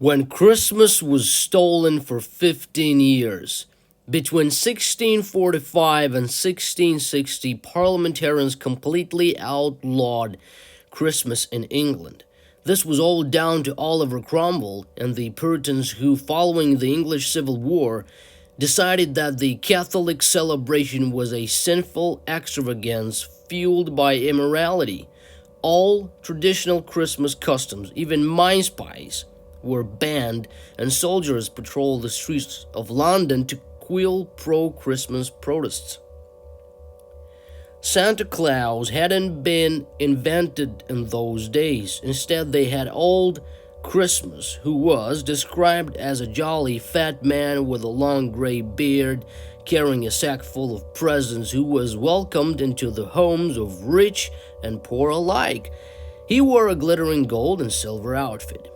when Christmas was stolen for 15 years. Between 1645 and 1660, parliamentarians completely outlawed Christmas in England. This was all down to Oliver Cromwell and the Puritans who, following the English Civil War, decided that the Catholic celebration was a sinful extravagance fueled by immorality. All traditional Christmas customs, even mince pies, were banned, and soldiers patrolled the streets of London to quell pro-Christmas protests. Santa Claus hadn't been invented in those days. Instead, they had Old Christmas, who was described as a jolly fat man with a long gray beard, carrying a sack full of presents, who was welcomed into the homes of rich and poor alike. He wore a glittering gold and silver outfit.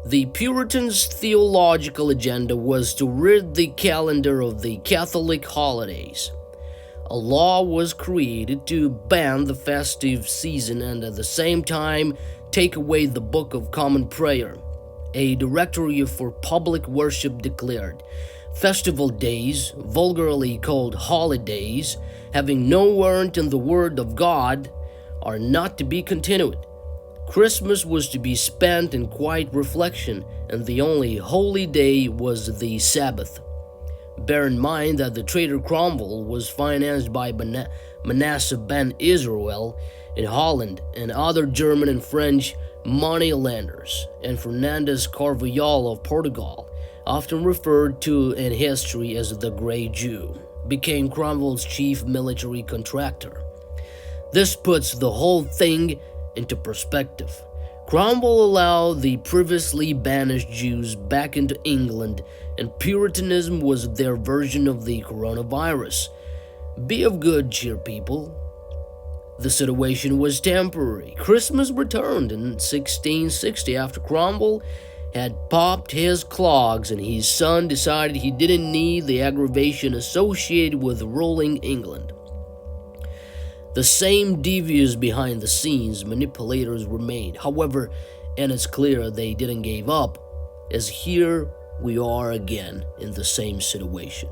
The Puritans' theological agenda was to rid the calendar of the Catholic holidays. A law was created to ban the festive season and at the same time take away the Book of Common Prayer. A directory for public worship declared festival days, vulgarly called holidays, having no warrant in the Word of God, are not to be continued. Christmas was to be spent in quiet reflection, and the only holy day was the Sabbath. Bear in mind that the traitor Cromwell was financed by Manasseh ben Israel in Holland and other German and French moneylenders, and Fernandes Carvalhal of Portugal, often referred to in history as the Grey Jew, became Cromwell's chief military contractor. This puts the whole thing into perspective. Cromwell allowed the previously banished Jews back into England, and Puritanism was their version of the coronavirus. Be of good cheer, people. The situation was temporary. Christmas returned in 1660 after Cromwell had popped his clogs and his son decided he didn't need the aggravation associated with ruling England. The same devious behind-the-scenes manipulators remained, however, and it's clear they didn't give up, as here we are again in the same situation.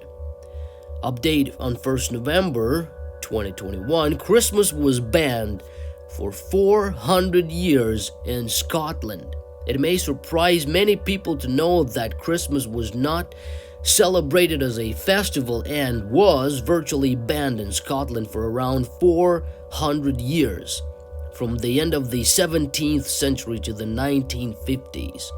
Update on 1st November 2021, Christmas was banned for 400 years in Scotland. It may surprise many people to know that Christmas was not celebrated as a festival and was virtually banned in Scotland for around 400 years, from the end of the 17th century to the 1950s.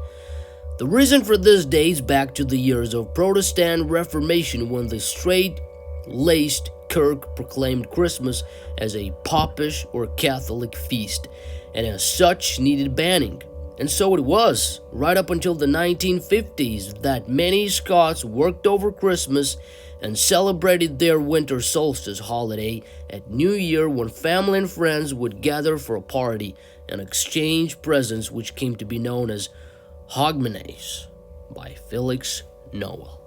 The reason for this dates back to the years of Protestant Reformation, when the straight-laced Kirk proclaimed Christmas as a popish or Catholic feast, and as such needed banning. And so it was, right up until the 1950s, that many Scots worked over Christmas and celebrated their winter solstice holiday at New Year, when family and friends would gather for a party and exchange presents, which came to be known as Hogmanay by Felix Noille.